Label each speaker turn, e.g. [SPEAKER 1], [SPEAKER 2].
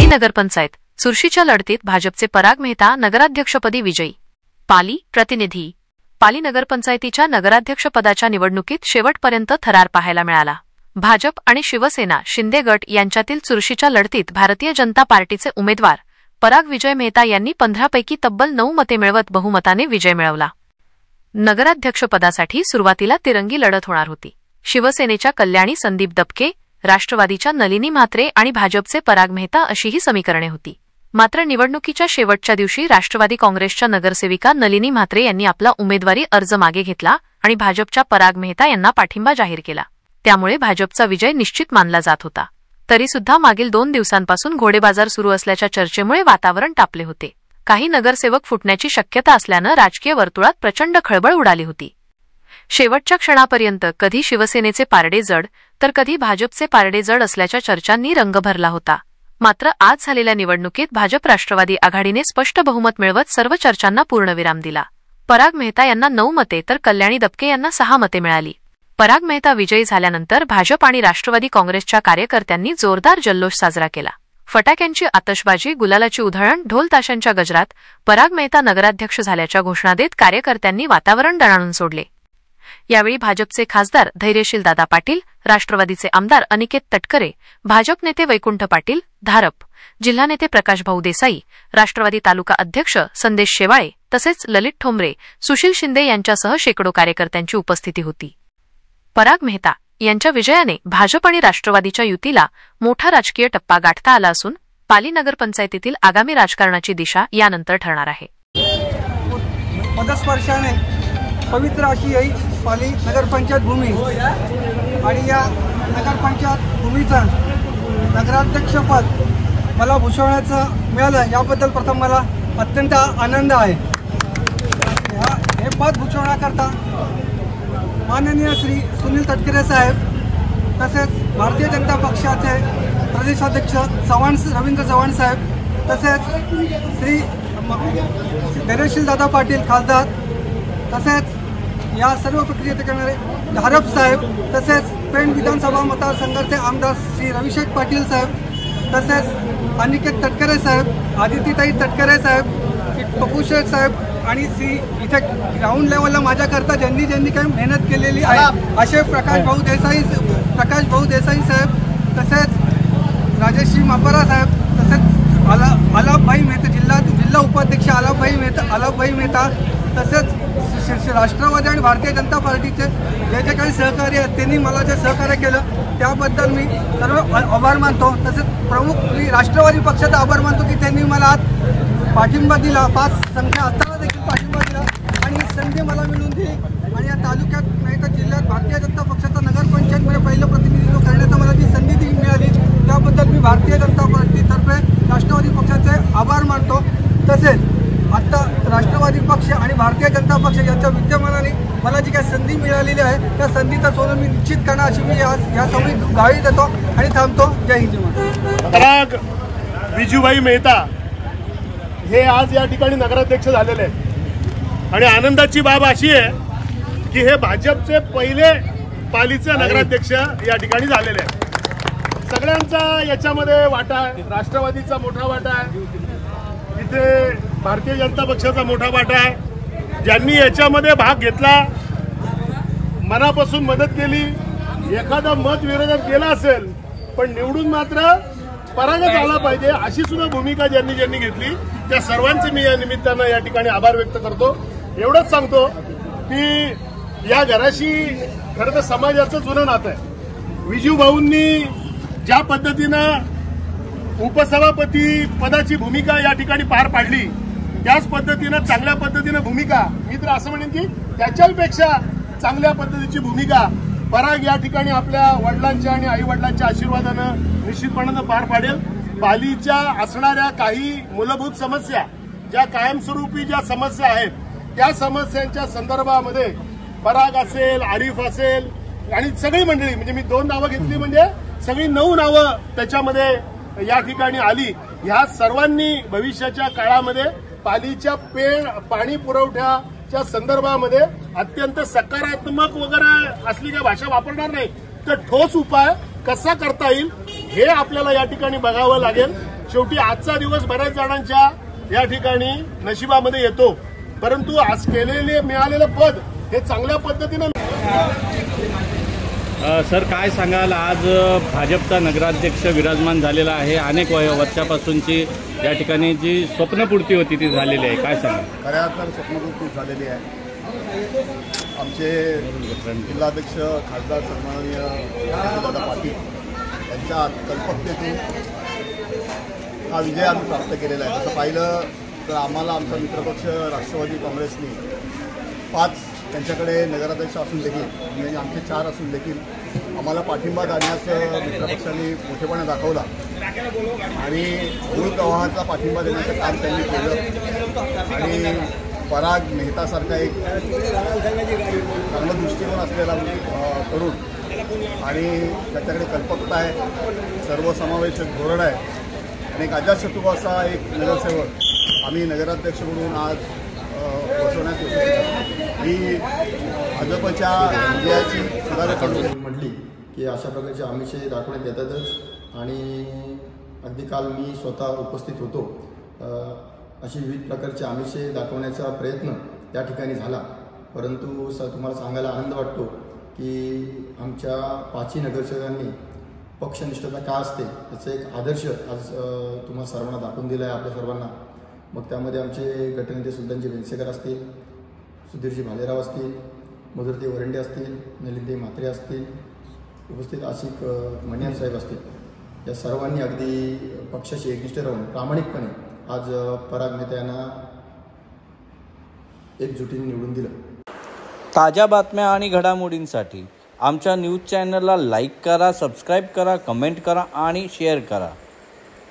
[SPEAKER 1] नगरपंचायत चुरशीच्या लढतीत भाजपचे पराग मेहता नगराध्यक्षपदी विजयी। पाली प्रतिनिधी। पाली नगरपंचायतीच्या नगराध्यक्षपदाच्या निवडणुकीत शेवटपर्यंत थरार पाहायला मिळाला। भाजप आणि शिवसेना शिंदे गट यांच्यातील चुरशीच्या लढतीत भारतीय जनता पार्टीचे उमेदवार पराग विजय मेहता यांनी 15 पैकी तब्बल 9 मते मिळवत बहुमताने विजय मिळवला। नगराध्यक्षपदासाठी सुरुवातीला तिरंगी लढत होणार होती। शिवसेनेच्या कल्याणी संदीप दबके, राष्ट्रवादीच्या नलिनी म्हात्रे आणि भाजपचे पराग मेहता अशी ही समीकरणे होती। मात्र निवडणुकीच्या शेवटच्या दिवशी राष्ट्रवादी काँग्रेसच्या नगरसेविका नलिनी म्हात्रे यांनी आपला उमेदवारी अर्ज मागे घेतला आणि भाजपच्या पराग मेहता यांना पाठिंबा जाहीर केला। त्यामुळे भाजपचा विजय निश्चित मानला जात होता। तरीसुद्धा मागील 2 दिवसांपासून घोडेबाजार सुरू असल्याच्या चर्चेमुळे वातावरण तापले होते। काही नगरसेवक फुटण्याची शक्यता असल्याने राजकीय वर्तुळात प्रचंड खळबळ उडाली होती। शेवटच्या क्षणापर्यंत कधी शिवसेनेचे पारडे जड तर कधी भाजपचे पारडे जड असल्याच्या चर्चांनी रंग भरला होता। मात्र आज झालेल्या निवडणुकीत भाजप राष्ट्रवादी आघाडीने स्पष्ट बहुमत मिळवत सर्व चर्चांना पूर्णविराम दिला। पराग मेहता यांना 9 मते तर कल्याणी दबके यांना 6 मते मिळाली। पराग मेहता विजयी झाल्यानंतर भाजप आणि राष्ट्रवादी काँग्रेसच्या कार्यकर्त्यांनी जोरदार जल्लोष साजरा केला। फटाक्यांची आतषबाजी, गुलालाची उधळण, ढोल ताशांच्या गजरात पराग मेहता नगराध्यक्ष झाल्याच्या घोषणा देत कार्यकर्त्यांनी वातावरण दणाणून सोडले। यावेळी भाजपचे खासदार धैर्यशील दादा पाटील, राष्ट्रवादीचे आमदार अनिकेत तटकरे, भाजप नेते वैकुंठ पाटील धारप, जिल्हा नेते प्रकाश भाऊ देसाई, राष्ट्रवादी तालुका अध्यक्ष संदेश शेवाळे तसेच ललित ठोंबरे, सुशील शिंदे यांच्यासह शेकडो कार्यकर्त्यांची उपस्थिती होती। पराग मेहता यांच्या विजयाने भाजप आणि राष्ट्रवादीच्या युतीला मोठा राजकीय टप्पा गाठता आला असून पाली नगरपंचायतीतील आगामी राजकारणाची दिशा यानंतर ठरणार आहे।
[SPEAKER 2] पदस्पर्शाने पवित्र अशी ही पाली नगरपंचायत भूमी आणि या नगरपंचायत भूमीचं नगराध्यक्षपद मला भूषवण्याचं मिळालं याबद्दल प्रथम मला अत्यंत आनंद आहे। हे पद भूषवण्याकरता माननीय श्री सुनील तटकरे साहेब तसेच भारतीय जनता पक्षाचे प्रदेशाध्यक्ष रवींद्र चव्हाण साहेब तसेच श्री धैर्यशील दादा पाटील खासदार तसेच या सर्व प्रक्रियेत करणारे धारप साहेब तसेच पेण विधानसभा मतदारसंघाचे आमदार श्री रविशेख पाटील साहेब तसेच अनिकेत तटकरे साहेब, आदितीताई तटकरे साहेब, पप्पू शेठ साहेब आणि श्री इथे ग्राउंड लेवलला माझ्याकरता ज्यांनी काही मेहनत केलेली आहे असे प्रकाश भाऊ देसाई साहेब तसेच राजेश्री मापारा साहेब तसेच आलापभाई मेहता जिल्हा उपाध्यक्ष आलापभाई मेहता तसेच राष्ट्रवादी आणि भारतीय जनता पार्टीचे जे काही सहकार्य आहेत त्यांनी मला जे सहकार्य केलं त्याबद्दल मी सर्व आभार मानतो। तसेच प्रमुख मी राष्ट्रवादी पक्षाचा आभार मानतो की त्यांनी मला आज पाठिंबा दिला, 5 संख्या असताना देखील पाठिंबा दिला आणि संधी मला मिळून दिली आणि या तालुक्यात नाही तर जिल्ह्यात भारतीय जनता पक्षाचा नगरपंचायतमध्ये पहिलं प्रतिनिधित्व करण्याचा मला जी संधी मिळाली त्याबद्दल मी भारतीय जनता पार्टीतर्फे राष्ट्रवादी पक्षाचे आभार मानतो। तसेच आता राष्ट्रवादी पक्ष आणि भारतीय जनता पक्ष यांच्या विद्यमानाने मला जी काही संधी मिळालेली आहे त्या संधीचा सोनं मी निश्चित करणार अशी मी या सभेत ग्वाही देतो आणि थांबतो। जय हिंद।
[SPEAKER 3] पराग विजूभाई मेहता हे आज या ठिकाणी नगराध्यक्ष झालेले आहेत आणि आनंदाची बाब अशी आहे की हे भाजपचे पहिले पालीचे नगराध्यक्ष या ठिकाणी झालेले आहेत। सगळ्यांचा याच्यामध्ये वाटा आहे, राष्ट्रवादीचा मोठा वाटा आहे, इथे भारतीय जनता पक्षाचा मोठा वाटा आहे। ज्यांनी याच्यामध्ये भाग घेतला, मनापासून मदत केली, एखादा मत विरोधात केला असेल पण निवडून मात्र परागच आला पाहिजे अशी सुद्धा भूमिका ज्यांनी घेतली त्या सर्वांचे मी या निमित्तानं या ठिकाणी आभार व्यक्त करतो। एवढंच सांगतो की या घराशी खरं तर समाजाचं जुनं नातं आहे। विजू भाऊंनी ज्या पद्धतीनं उपसभापती पदाची भूमिका या ठिकाणी पार पाडली त्याच पद्धतीनं चांगल्या पद्धतीनं भूमिका मी तर असं म्हणेन की त्याच्यापेक्षा चांगल्या पद्धतीची भूमिका पराग या ठिकाणी आपल्या वडिलांच्या आणि आई वडिलांच्या आशीर्वादानं निश्चितपणानं पार पाडेल। पालीच्या असणाऱ्या काही मूलभूत समस्या ज्या कायमस्वरूपी ज्या समस्या आहेत त्या समस्यांच्या संदर्भामध्ये पराग असेल, आरिफ असेल आणि सगळी मंडळी म्हणजे मी 2 नावं घेतली म्हणजे सगळी 9 नावं त्याच्यामध्ये या ठिकाणी आली। ह्या सर्वांनी भविष्याच्या काळामध्ये पालीच्या पाणी पुरवठ्याच्या संदर्भामध्ये अत्यंत सकारात्मक वगैरे असली काही भाषा वापरणार नाही तर ठोस उपाय कसा करता येईल हे आपल्याला या ठिकाणी बघावं लागेल शेवटी आजचा दिवस बऱ्याच जणांच्या या ठिकाणी नशिबामध्ये येतो, परंतु आज मिळालेलं पद हे चांगल्या पद्धतीनं.
[SPEAKER 4] सर काय सांगाल, आज भाजपचा नगराध्यक्ष विराजमान झालेला आहे. अनेक वर्षापासूनची या ठिकाणी जी स्वप्नपूर्ती होती ती झालेली आहे, काय सांगाल?
[SPEAKER 5] खऱ्या अर्थानं स्वप्नपूर्ती झालेली आहे. आमचे जिल्हाध्यक्ष खासदार सन्माननीय दादा पाटील यांच्या कल्पकतेतून हा विजय आम्ही प्राप्त केलेला आहे. तसं पाहिलं तर आम्हाला आमचा मित्रपक्ष राष्ट्रवादी काँग्रेसने 5 त्यांच्याकडे नगराध्यक्ष असून देखील म्हणजे आमचे 4 असून देखील आम्हाला पाठिंबा देण्यास मित्रपक्षांनी मोठेपणा दाखवला आणि मूळ प्रवाहाचा पाठिंबा देण्याचं काम त्यांनी केलं. आणि पराग मेहतासारखा एक चांगला दृष्टिकोन असलेला तरुण आणि त्याच्याकडे कल्पकता आहे, सर्वसमावेशक धोरण आहे आणि एक अजातशत्रू असा एक नगरसेवक आम्ही नगराध्यक्ष म्हणून आज बसवण्यात येतो. ही भाजपच्या विजयाची सुधारक
[SPEAKER 6] म्हटली की अशा प्रकारचे आमिषे दाखवण्यात येतातच आणि अगदी काल मी स्वतः उपस्थित होतो. अशी विविध प्रकारचे आमिषे दाखवण्याचा प्रयत्न या ठिकाणी झाला, परंतु तुम्हाला सांगायला आनंद वाटतो की आमच्या 5ही नगरसेवकांनी पक्षनिष्ठता का असते याचा एक आदर्श आज तुम्हाला सर्वांना दाखवून दिला आहे, आपल्या सर्वांना. मग त्यामध्ये आमचे गटनेते सुलतानजी वेंगसेकर असतील, सुधीरजी भालेराव असतील, मधुरते वरंडे असतील, नलिनताई म्हात्रे असतील, उपस्थित आशिक मणियार साहेब असतील, या सर्वांनी अगदी पक्षाशी एकनिष्ठ राहून प्रामाणिकपणे आज पराग मेहता यांना एकजुटीने निवडून दिलं.
[SPEAKER 7] ताज्या बातम्या आणि घडामोडींसाठी आमच्या न्यूज चॅनलला लाईक करा, सबस्क्राईब करा, कमेंट करा आणि शेअर करा.